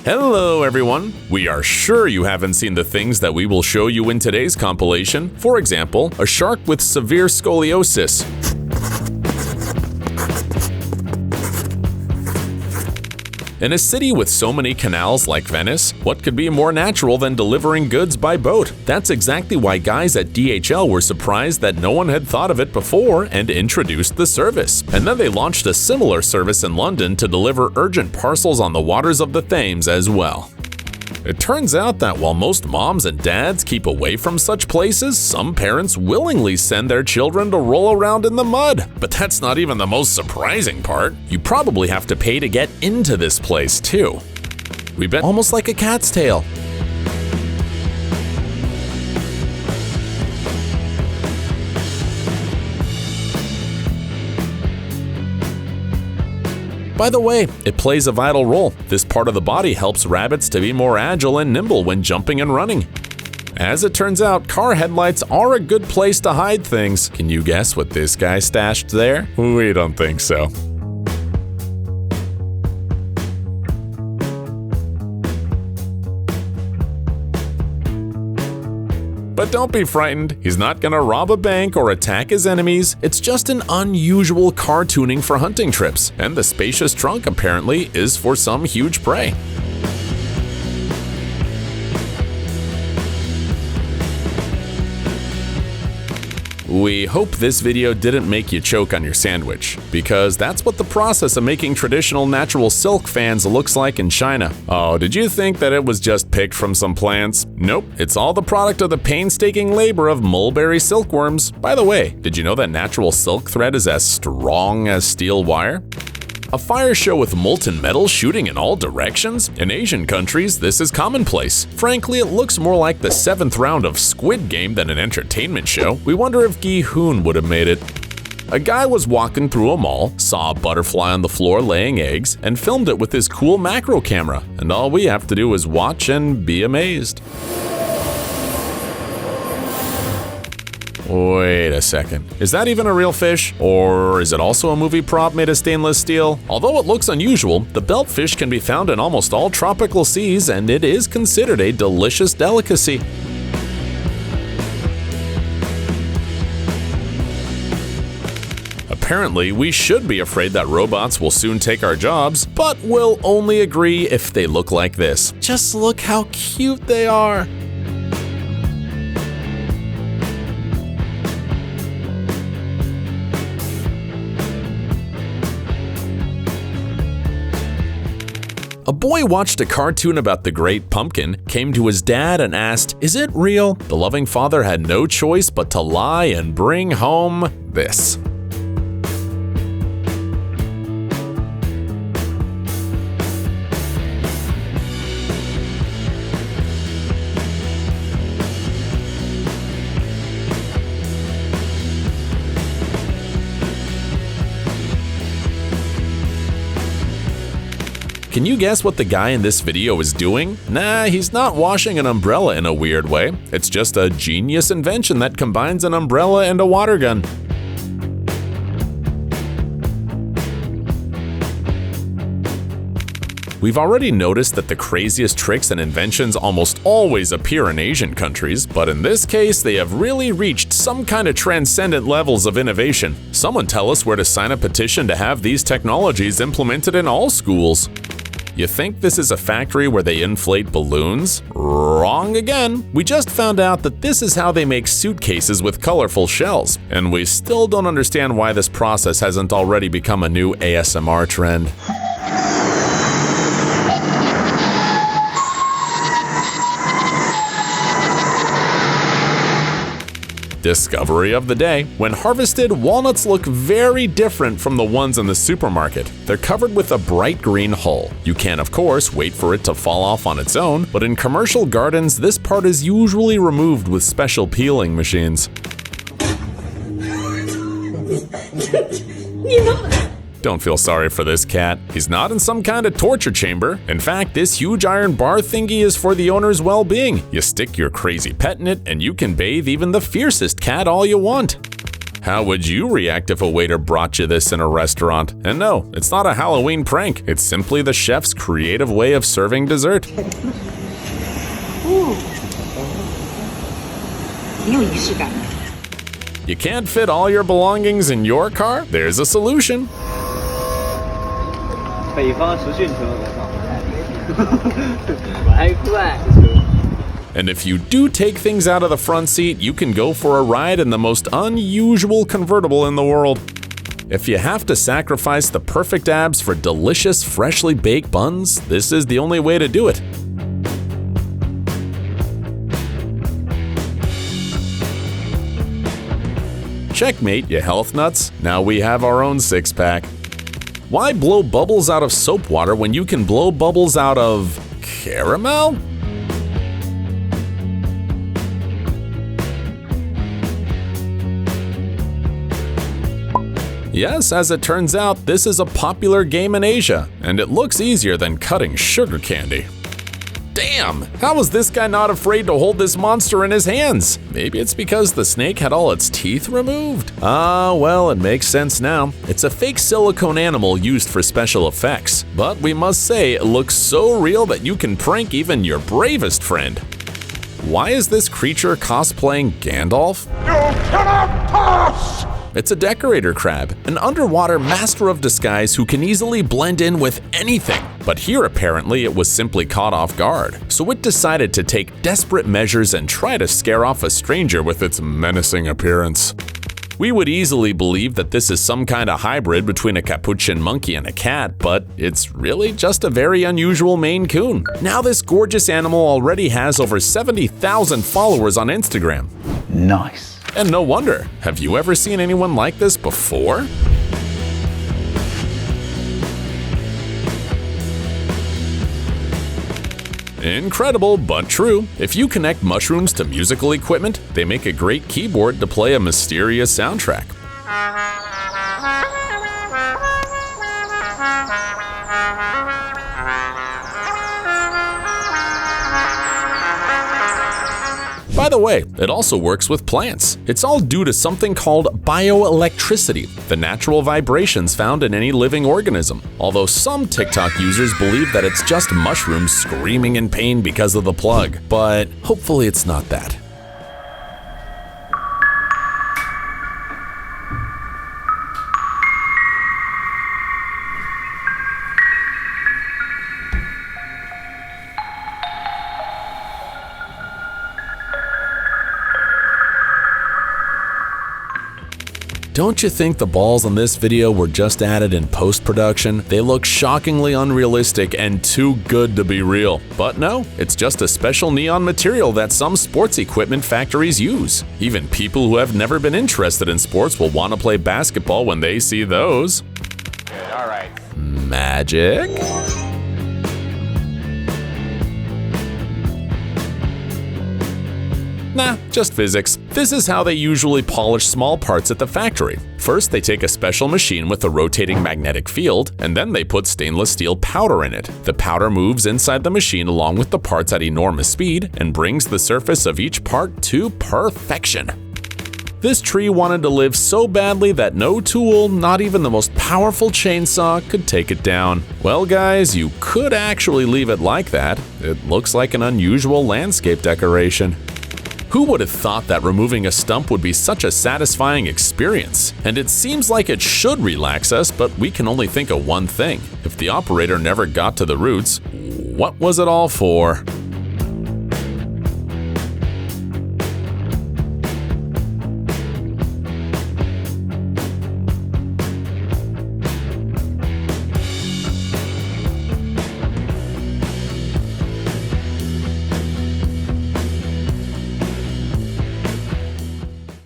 Hello everyone! We are sure you haven't seen the things that we will show you in today's compilation. For example, a shark with severe scoliosis. In a city with so many canals like Venice, what could be more natural than delivering goods by boat? That's exactly why guys at DHL were surprised that no one had thought of it before and introduced the service. And then they launched a similar service in London to deliver urgent parcels on the waters of the Thames as well. It turns out that while most moms and dads keep away from such places, some parents willingly send their children to roll around in the mud. But that's not even the most surprising part. You probably have to pay to get into this place too. We bet almost like a cat's tail. By the way, it plays a vital role. This part of the body helps rabbits to be more agile and nimble when jumping and running. As it turns out, car headlights are a good place to hide things. Can you guess what this guy stashed there? We don't think so. But don't be frightened, he's not gonna rob a bank or attack his enemies. It's just an unusual car tuning for hunting trips, and the spacious trunk apparently is for some huge prey. We hope this video didn't make you choke on your sandwich, because that's what the process of making traditional natural silk fans looks like in China. Oh, did you think that it was just picked from some plants? Nope, it's all the product of the painstaking labor of mulberry silkworms. By the way, did you know that natural silk thread is as strong as steel wire? A fire show with molten metal shooting in all directions? In Asian countries, this is commonplace. Frankly, it looks more like the 7th round of Squid Game than an entertainment show. We wonder if Gi Hoon would have made it. A guy was walking through a mall, saw a butterfly on the floor laying eggs, and filmed it with his cool macro camera. And all we have to do is watch and be amazed. Wait a second, is that even a real fish? Or is it also a movie prop made of stainless steel? Although it looks unusual, the beltfish can be found in almost all tropical seas, and it is considered a delicious delicacy. Apparently, we should be afraid that robots will soon take our jobs, but we'll only agree if they look like this. Just look how cute they are! A boy watched a cartoon about the Great Pumpkin, came to his dad and asked, "Is it real?" The loving father had no choice but to lie and bring home this. Can you guess what the guy in this video is doing? Nah, he's not washing an umbrella in a weird way. It's just a genius invention that combines an umbrella and a water gun. We've already noticed that the craziest tricks and inventions almost always appear in Asian countries, but in this case, they have really reached some kind of transcendent levels of innovation. Someone tell us where to sign a petition to have these technologies implemented in all schools. You think this is a factory where they inflate balloons? Wrong again! We just found out that this is how they make suitcases with colorful shells, and we still don't understand why this process hasn't already become a new ASMR trend. Discovery of the day. When harvested, walnuts look very different from the ones in the supermarket. They're covered with a bright green hull. You can, of course, wait for it to fall off on its own, but in commercial gardens, this part is usually removed with special peeling machines. Don't feel sorry for this cat. He's not in some kind of torture chamber. In fact, this huge iron bar thingy is for the owner's well-being. You stick your crazy pet in it, and you can bathe even the fiercest cat all you want. How would you react if a waiter brought you this in a restaurant? And no, it's not a Halloween prank. It's simply the chef's creative way of serving dessert. 挺有仪式感的。 You can't fit all your belongings in your car? There's a solution. 北方时迅车，我操，还快。 And if you do take things out of the front seat, you can go for a ride in the most unusual convertible in the world. If you have to sacrifice the perfect abs for delicious, freshly baked buns, this is the only way to do it. Checkmate, you health nuts. Now we have our own six-pack. Why blow bubbles out of soap water when you can blow bubbles out of caramel? Yes, as it turns out, this is a popular game in Asia, and it looks easier than cutting sugar candy. Damn! How was this guy not afraid to hold this monster in his hands? Maybe it's because the snake had all its teeth removed? Ah, well, it makes sense now. It's a fake silicone animal used for special effects. But we must say, it looks so real that you can prank even your bravest friend. Why is this creature cosplaying Gandalf? You cannot pass! It's a decorator crab, an underwater master of disguise who can easily blend in with anything. But here apparently it was simply caught off guard, so it decided to take desperate measures and try to scare off a stranger with its menacing appearance. We would easily believe that this is some kind of hybrid between a capuchin monkey and a cat, but it's really just a very unusual Maine Coon. Now this gorgeous animal already has over 70,000 followers on Instagram. Nice. And no wonder. Have you ever seen anyone like this before? Incredible, but true. If you connect mushrooms to musical equipment, they make a great keyboard to play a mysterious soundtrack. By the way, it also works with plants. It's all due to something called bioelectricity, the natural vibrations found in any living organism. Although some TikTok users believe that it's just mushrooms screaming in pain because of the plug, but hopefully it's not that. Don't you think the balls in this video were just added in post-production? They look shockingly unrealistic and too good to be real. But no, it's just a special neon material that some sports equipment factories use. Even people who have never been interested in sports will want to play basketball when they see those. Good, all right. Magic? Nah, just physics. This is how they usually polish small parts at the factory. First, they take a special machine with a rotating magnetic field, and then they put stainless steel powder in it. The powder moves inside the machine along with the parts at enormous speed and brings the surface of each part to perfection. This tree wanted to live so badly that no tool, not even the most powerful chainsaw, could take it down. Well guys, you could actually leave it like that. It looks like an unusual landscape decoration. Who would have thought that removing a stump would be such a satisfying experience? And it seems like it should relax us, but we can only think of one thing. If the operator never got to the roots, what was it all for?